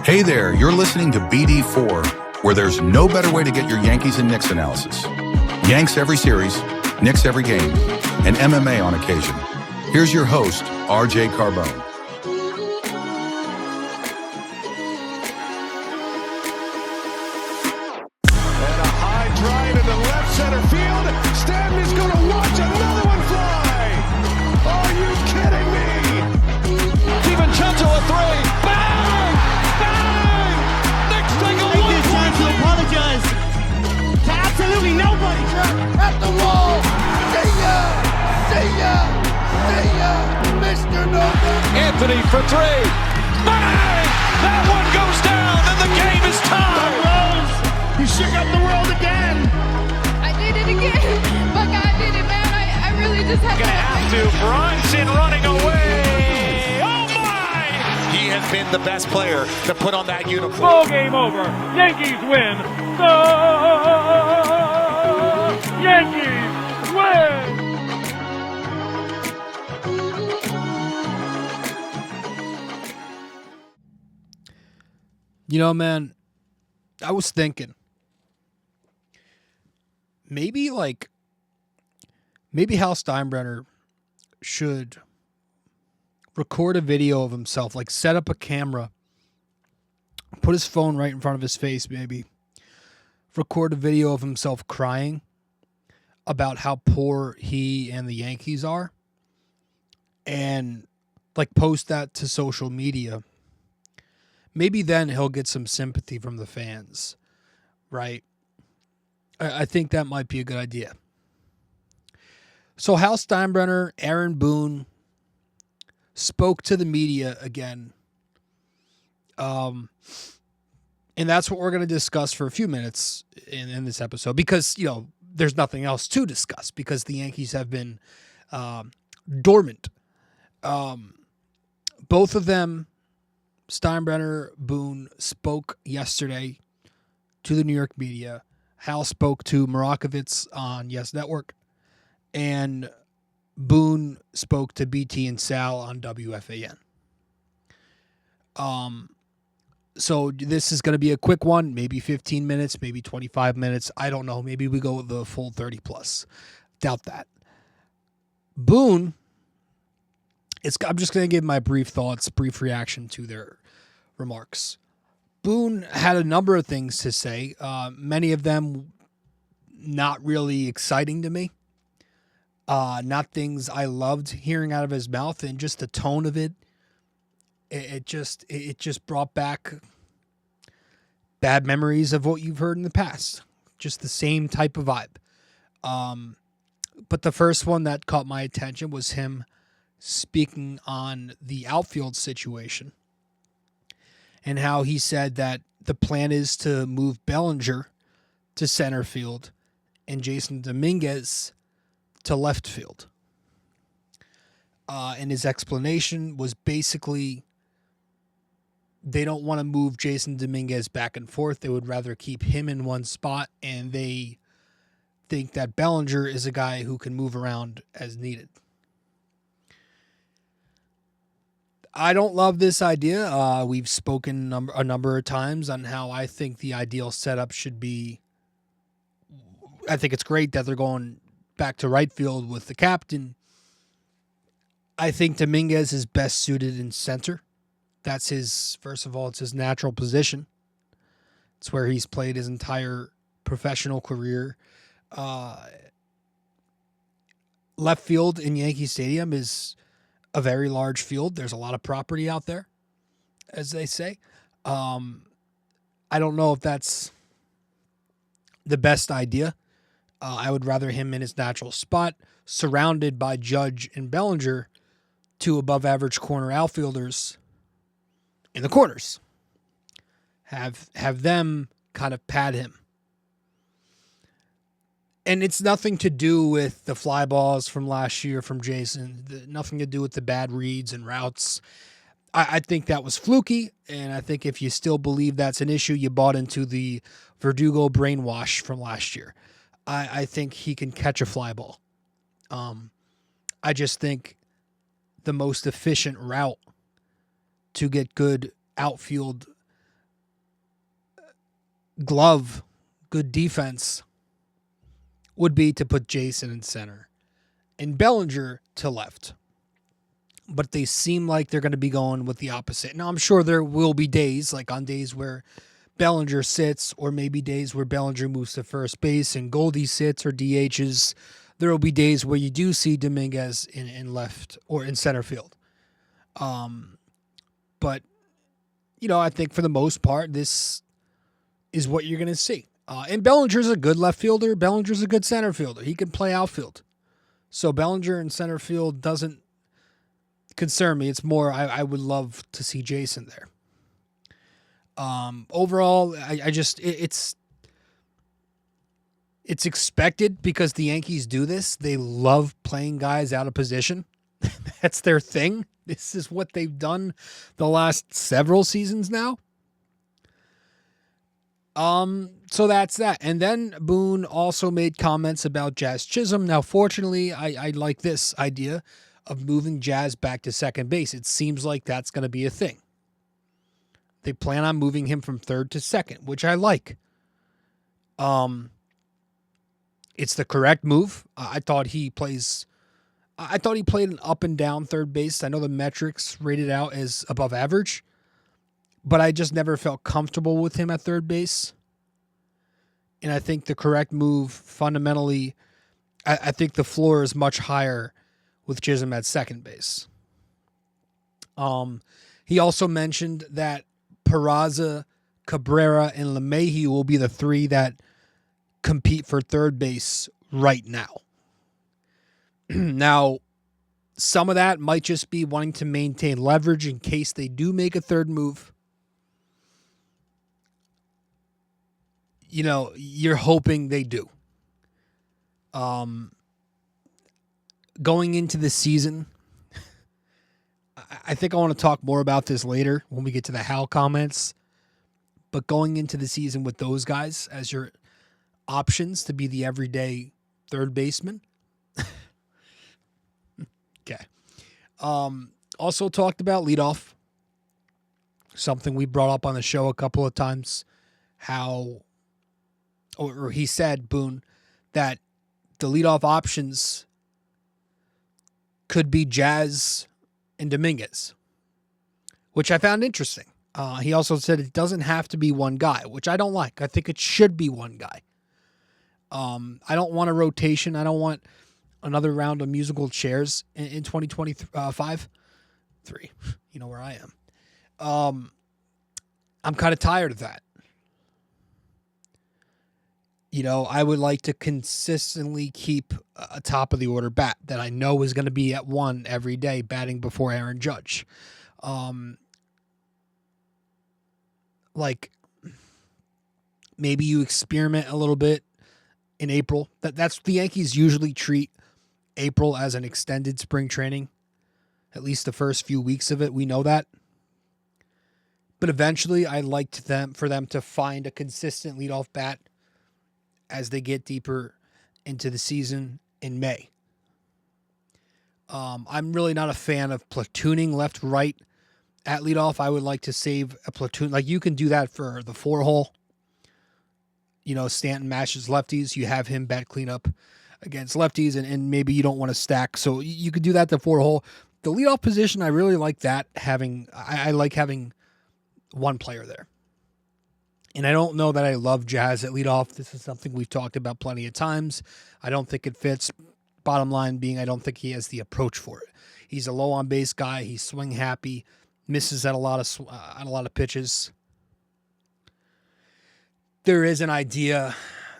Hey there, you're listening to BD4, where there's no better way to get your Yankees and Knicks analysis. Yanks every series, Knicks every game, and MMA on occasion. Here's your host, RJ Carbone. And a high drive into left center field. Stanley's going to watch another one fly. Are you kidding me? DiVincenzo a three. Bang! Bang! Knicks take a one time to apologize to absolutely nobody. At the wall. See ya! See ya! See ya! Mr. November. Anthony for three. Bang! That one goes down and the game is tied. Rose, you shook up the world again. I did it again. My God did it, man. I really just had Gonna have to. Brunson running away. Oh my! He has been the best player to put on that uniform. Ball game over. Yankees win. The Yankees win. You know, man, I was thinking maybe Hal Steinbrenner should record a video of himself, like set up a camera, put his phone right in front of his face, maybe record a video of himself crying about how poor he and the Yankees are, and like post that to social media. Maybe then he'll get some sympathy from the fans, right? I think that might be a good idea. So Hal Steinbrenner, Aaron Boone spoke to the media again. And that's what we're going to discuss for a few minutes in this episode because, you know, there's nothing else to discuss because the Yankees have been dormant. Both of them, Steinbrenner, Boone, spoke yesterday to the New York media. Hal spoke to Marakovitz on Yes Network, and Boone spoke to BT and Sal on WFAN. So this is going to be a quick one, maybe 15 minutes, maybe 25 minutes. I don't know. Maybe we go with the full 30 plus. Doubt that. Boone, I'm just going to give my brief thoughts, brief reaction to their remarks. Boone had a number of things to say, many of them not really exciting to me, not things I loved hearing out of his mouth, and just the tone of it, it just brought back bad memories of what you've heard in the past, just the same type of vibe. But the first one that caught my attention was him speaking on the outfield situation and how he said that the plan is to move Bellinger to center field and Jason Dominguez to left field. And his explanation was basically they don't want to move Jason Dominguez back and forth. They would rather keep him in one spot, and they think that Bellinger is a guy who can move around as needed. I don't love this idea. We've spoken a number of times on how I think the ideal setup should be. I think it's great that they're going back to right field with the captain. I think Dominguez is best suited in center. That's first of all, it's his natural position. It's where he's played his entire professional career. Left field in Yankee Stadium is a very large field. There's a lot of property out there, as they say. I don't know if that's the best idea. I would rather him in his natural spot, surrounded by Judge and Bellinger, two above-average corner outfielders in the corners. Have them kind of pad him. And it's nothing to do with the fly balls from last year from Jason. Nothing to do with the bad reads and routes. I think that was fluky, and I think if you still believe that's an issue, you bought into the Verdugo brainwash from last year. I think he can catch a fly ball. I just think the most efficient route to get good outfield glove, good defense, would be to put Jason in center and Bellinger to left. But they seem like they're going to be going with the opposite. Now, I'm sure there will be days, like on days where Bellinger sits, or maybe days where Bellinger moves to first base and Goldie sits or DHs. There will be days where you do see Dominguez in left or in center field. But, I think for the most part, this is what you're going to see. And Bellinger's a good left fielder. Bellinger's a good center fielder. He can play outfield. So Bellinger in center field doesn't concern me. It's more I would love to see Jason there. Overall, it's expected because the Yankees do this. They love playing guys out of position. That's their thing. This is what they've done the last several seasons now. So that's that. And then Boone also made comments about Jazz Chisholm. Now, fortunately, I like this idea of moving Jazz back to second base. It seems like that's going to be a thing. They plan on moving him from third to second, which I like. It's the correct move. I thought he played an up and down third base. I know the metrics rated out as above average, but I just never felt comfortable with him at third base. And I think the correct move, fundamentally, I think the floor is much higher with Chisholm at second base. He also mentioned that Peraza, Cabrera, and LeMahieu will be the three that compete for third base right now. Now, some of that might just be wanting to maintain leverage in case they do make a third move. You're hoping they do. Going into the season, I think I want to talk more about this later when we get to the Hal comments. But going into the season with those guys as your options to be the everyday third baseman. Okay. Also talked about leadoff. Something we brought up on the show a couple of times. Or he said, Boone, that the leadoff options could be Jazz and Dominguez, which I found interesting. He also said it doesn't have to be one guy, which I don't like. I think it should be one guy. I don't want a rotation. I don't want another round of musical chairs in 2025. 3. You know where I am. I'm kind of tired of that. I would like to consistently keep a top of the order bat that I know is going to be at 1 every day, batting before Aaron Judge. Maybe you experiment a little bit in April. That's the Yankees usually treat April as an extended spring training, at least the first few weeks of it. We know that. But eventually, I'd like for them to find a consistent leadoff bat as they get deeper into the season in May. I'm really not a fan of platooning left-right at leadoff. I would like to save a platoon. You can do that for the 4-hole. Stanton matches lefties. You have him bat cleanup against lefties, and maybe you don't want to stack. So you could do that the 4-hole. The leadoff position, I really like that. I like having one player there. And I don't know that I love Jazz at leadoff. This is something we've talked about plenty of times. I don't think it fits. Bottom line being, I don't think he has the approach for it. He's a low on base guy. He's swing happy, misses at a lot of pitches. There is an idea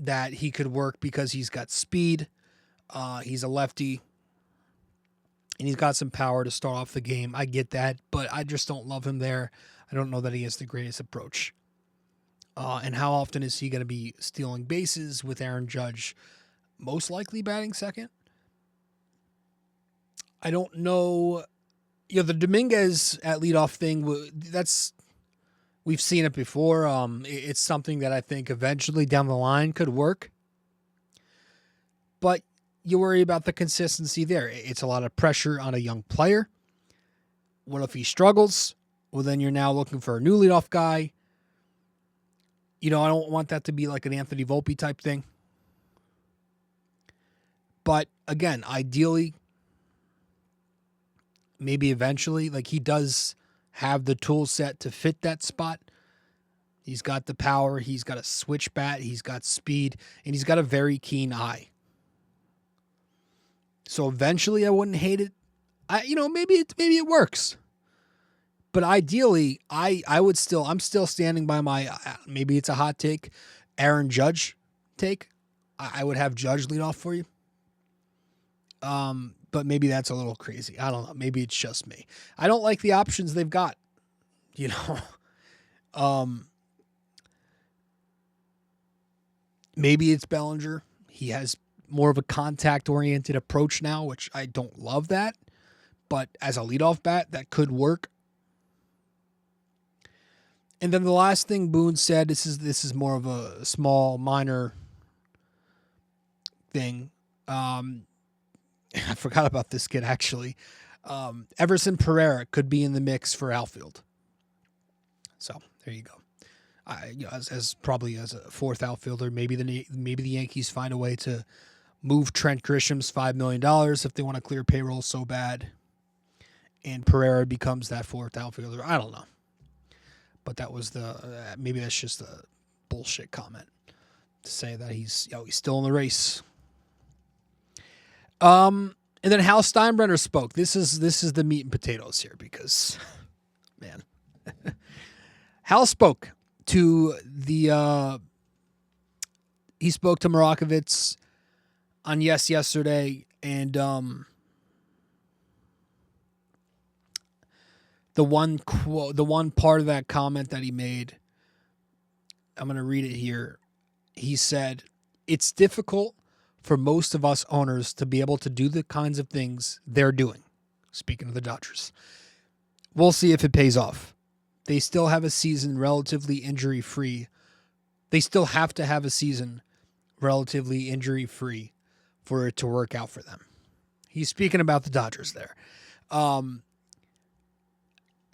that he could work because he's got speed. He's a lefty, and he's got some power to start off the game. I get that, but I just don't love him there. I don't know that he has the greatest approach. And how often is he going to be stealing bases with Aaron Judge most likely batting second? I don't know. The Dominguez at leadoff thing, we've seen it before. It's something that I think eventually down the line could work. But you worry about the consistency there. It's a lot of pressure on a young player. What if he struggles? Well, then you're now looking for a new leadoff guy. I don't want that to be like an Anthony Volpe type thing. But again, ideally, maybe eventually, like he does have the tool set to fit that spot. He's got the power. He's got a switch bat. He's got speed, and he's got a very keen eye. So eventually, I wouldn't hate it. Maybe it works. But ideally, I'm still standing by my, maybe it's a hot take, Aaron Judge take. I would have Judge lead off for you. But maybe that's a little crazy. I don't know. Maybe it's just me. I don't like the options they've got. Maybe it's Bellinger. He has more of a contact-oriented approach now, which I don't love that. But as a leadoff bat, that could work. And then the last thing Boone said, this is more of a small, minor thing. I forgot about this kid, actually. Everson Pereira could be in the mix for outfield. So there you go. As probably as a fourth outfielder, maybe the Yankees find a way to move Trent Grisham's $5 million if they want to clear payroll so bad, and Pereira becomes that fourth outfielder. I don't know, but that was maybe that's just a bullshit comment to say that he's still in the race. And then Hal Steinbrenner spoke. This is the meat and potatoes here because, man, Hal spoke to he spoke to Marakovitz on yesterday, and the one part of that comment that he made, I'm going to read it here. He said, "It's difficult for most of us owners to be able to do the kinds of things they're doing." Speaking of the Dodgers. "We'll see if it pays off. They still have a season relatively injury-free. They still have to have a season relatively injury-free for it to work out for them." He's speaking about the Dodgers there.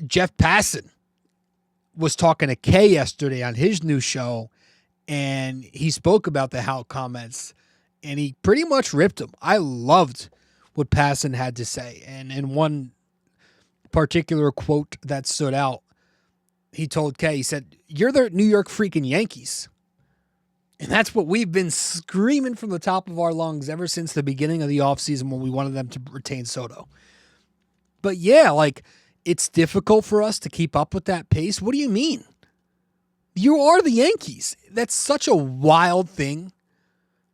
Jeff Passan was talking to Kay yesterday on his new show, and he spoke about the Hal comments, and he pretty much ripped him. I loved what Passan had to say. And in one particular quote that stood out, he told Kay, he said, "You're the New York freaking Yankees." And that's what we've been screaming from the top of our lungs ever since the beginning of the offseason when we wanted them to retain Soto. But yeah, like, it's difficult for us to keep up with that pace. What do you mean? You are the Yankees. That's such a wild thing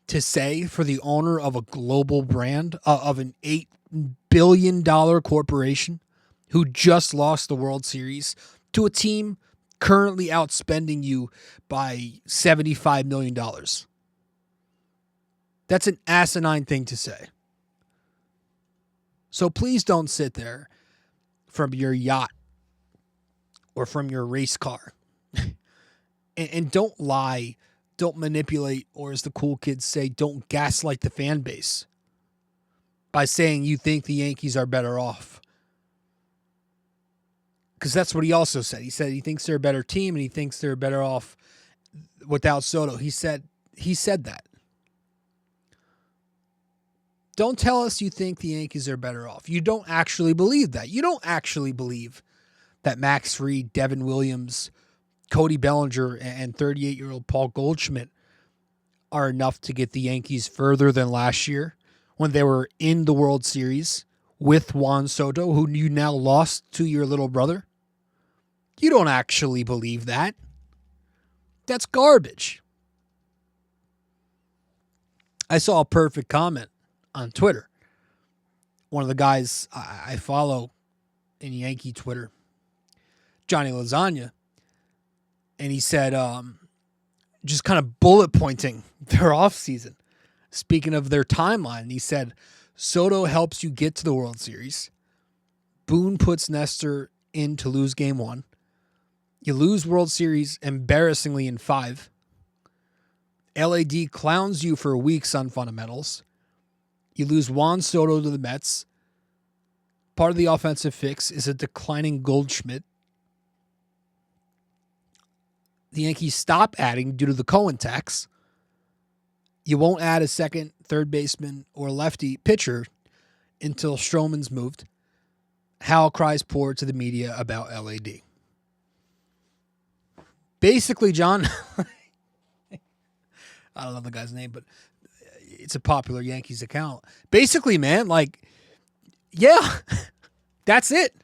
to say for the owner of a global brand, of an $8 billion corporation who just lost the World Series to a team currently outspending you by $75 million. That's an asinine thing to say. So please don't sit there from your yacht or from your race car and don't lie, don't manipulate, or as the cool kids say, don't gaslight the fan base by saying you think the Yankees are better off. Because that's what he also said. He said he thinks they're a better team and he thinks they're better off without Soto. He said that. Don't tell us you think the Yankees are better off. You don't actually believe that. You don't actually believe that Max Fried, Devin Williams, Cody Bellinger, and 38-year-old Paul Goldschmidt are enough to get the Yankees further than last year when they were in the World Series with Juan Soto, who you now lost to your little brother. You don't actually believe that. That's garbage. I saw a perfect comment on Twitter. One of the guys I follow in Yankee Twitter, Johnny Lasagna, and he said, just kind of bullet pointing their offseason, speaking of their timeline, he said, Soto helps you get to the World Series. Boone puts Nestor in to lose game 1. You lose World Series embarrassingly in 5. LAD clowns you for weeks on fundamentals. You lose Juan Soto to the Mets. Part of the offensive fix is a declining Goldschmidt. The Yankees stop adding due to the Cohen tax. You won't add a second, third baseman, or lefty pitcher until Stroman's moved. Hal cries poor to the media about LAD. Basically, John, I don't know the guy's name, but it's a popular Yankees account. Basically, man, yeah, that's it.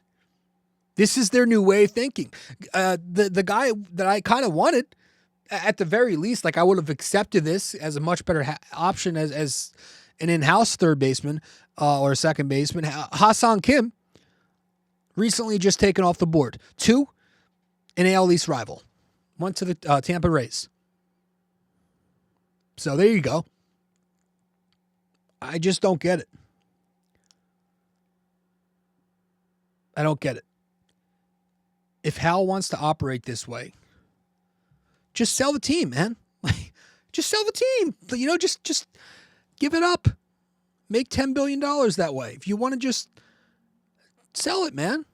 This is their new way of thinking. The guy that I kind of wanted, at the very least, I would have accepted this as a much better option as an in-house third baseman or second baseman. Ha-Seong Kim, recently just taken off the board. 2, an AL East rival. Went to the Tampa Rays. So there you go. I just don't get it. I don't get it. If Hal wants to operate this way, just sell the team, man. Just sell the team. Just give it up. Make $10 billion that way. If you want to just sell it, man.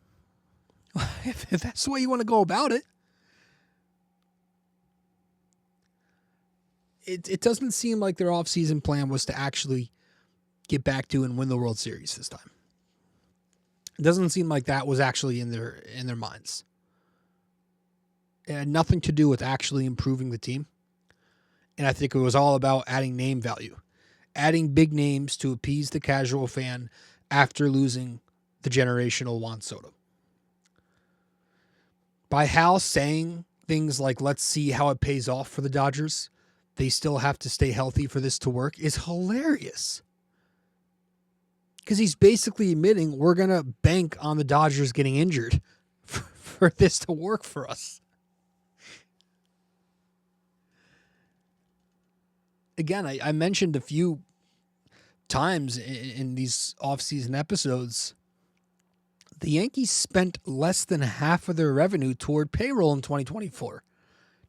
If that's the way you want to go about it. It doesn't seem like their offseason plan was to actually get back to and win the World Series this time. It doesn't seem like that was actually in their minds. It had nothing to do with actually improving the team. And I think it was all about adding name value. Adding big names to appease the casual fan after losing the generational Juan Soto. By Hal saying things like, let's see how it pays off for the Dodgers, they still have to stay healthy for this to work, is hilarious. Because he's basically admitting we're going to bank on the Dodgers getting injured for this to work for us. Again, I mentioned a few times in these offseason episodes, the Yankees spent less than half of their revenue toward payroll in 2024,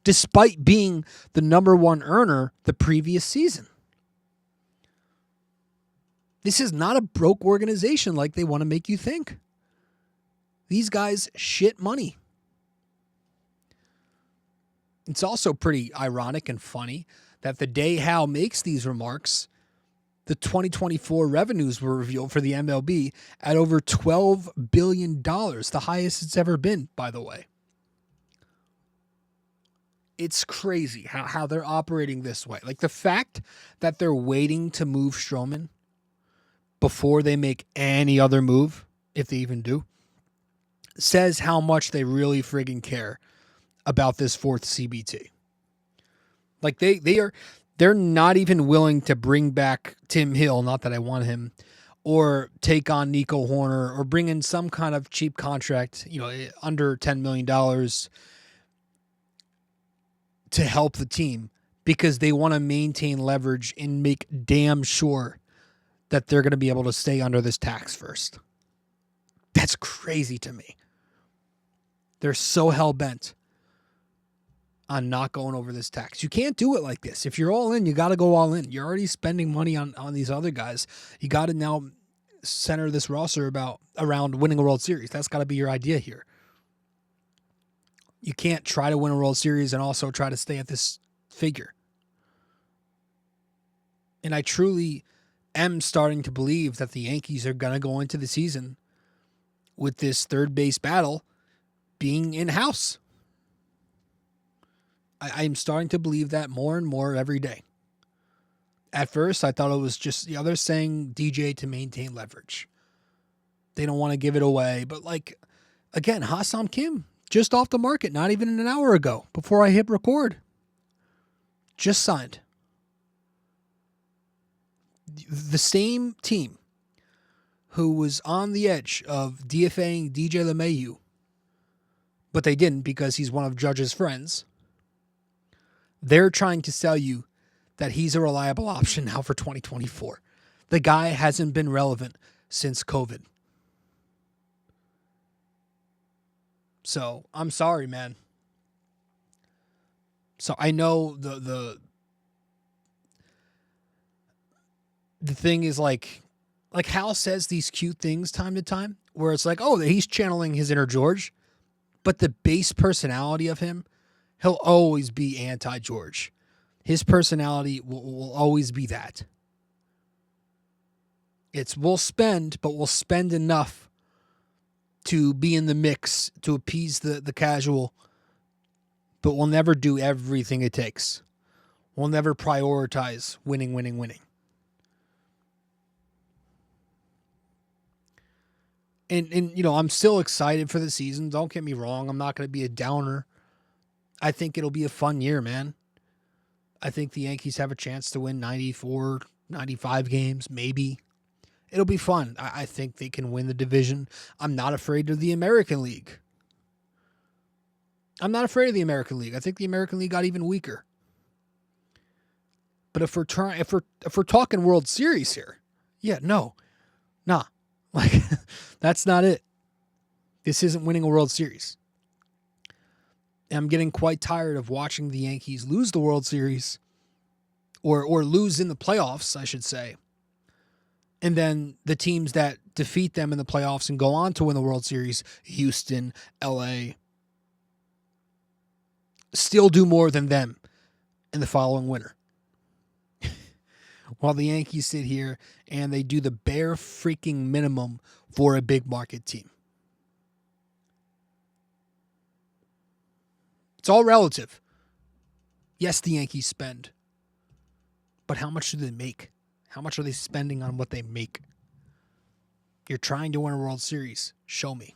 despite being the number one earner the previous season. This is not a broke organization like they want to make you think. These guys shit money. It's also pretty ironic and funny that the day Hal makes these remarks, the 2024 revenues were revealed for the MLB at over $12 billion, the highest it's ever been, by the way. It's crazy how they're operating this way. The fact that they're waiting to move Stroman before they make any other move, if they even do, says how much they really friggin' care about this fourth CBT. They're not even willing to bring back Tim Hill, not that I want him, or take on Nico Horner, or bring in some kind of cheap contract, under $10 million to help the team, because they want to maintain leverage and make damn sure that they're going to be able to stay under this tax first. That's crazy to me. They're so hell-bent on not going over this tax. You can't do it like this. If you're all in, you got to go all in. You're already spending money on these other guys. You got to now center this roster around winning a World Series. That's got to be your idea here. You can't try to win a World Series and also try to stay at this figure. And I truly am starting to believe that the Yankees are going to go into the season with this third base battle being in-house. I'm starting to believe that more and more every day. At first, I thought it was just the others saying DJ to maintain leverage. They don't want to give it away. But again, Ha-Seong Kim, just off the market, not even an hour ago, before I hit record. Just signed. The same team who was on the edge of DFAing DJ LeMahieu, but they didn't because he's one of Judge's friends. They're trying to sell you that he's a reliable option now for 2024. The guy hasn't been relevant since COVID. So, I'm sorry, man. So, I know the thing is like Hal says these cute things time to time where it's like, oh, he's channeling his inner George, but the base personality of him, he'll always be anti-George. His personality will always be that. It's we'll spend, but we'll spend enough to be in the mix to appease the casual, but we'll never do everything it takes. We'll never prioritize winning. And you know, I'm still excited for the season. Don't get me wrong. I'm not going to be a downer. I think it'll be a fun year, man. I think the Yankees have a chance to win 94, 95 games, maybe. It'll be fun. I think they can win the division. I'm not afraid of the American League. I think the American League got even weaker. But if we're talking World Series here, nah. Like, that's not it. This isn't winning a World Series. I'm getting quite tired of watching the Yankees lose the World Series, or lose in the playoffs, I should say. And then the teams that defeat them in the playoffs and go on to win the World Series, Houston, LA, still do more than them in the following winter. While the Yankees sit here and they do the bare freaking minimum for a big market team. It's all relative. Yes, the Yankees spend. But how much do they make? How much are they spending on what they make? You're trying to win a World Series. Show me.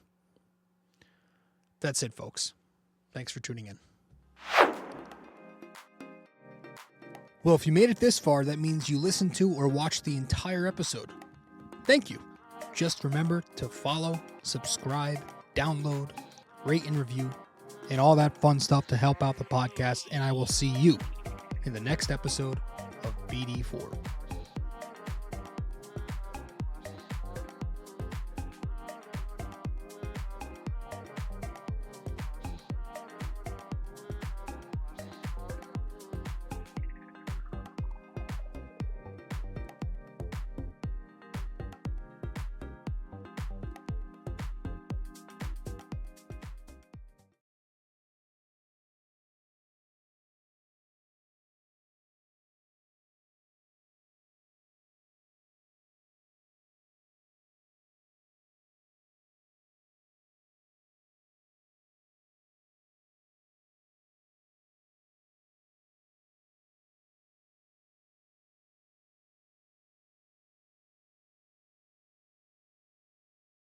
That's it, folks. Thanks for tuning in. Well, if you made it this far, that means you listened to or watched the entire episode. Thank you. Just remember to follow, subscribe, download, rate and review, and all that fun stuff to help out the podcast. And I will see you in the next episode of BD4.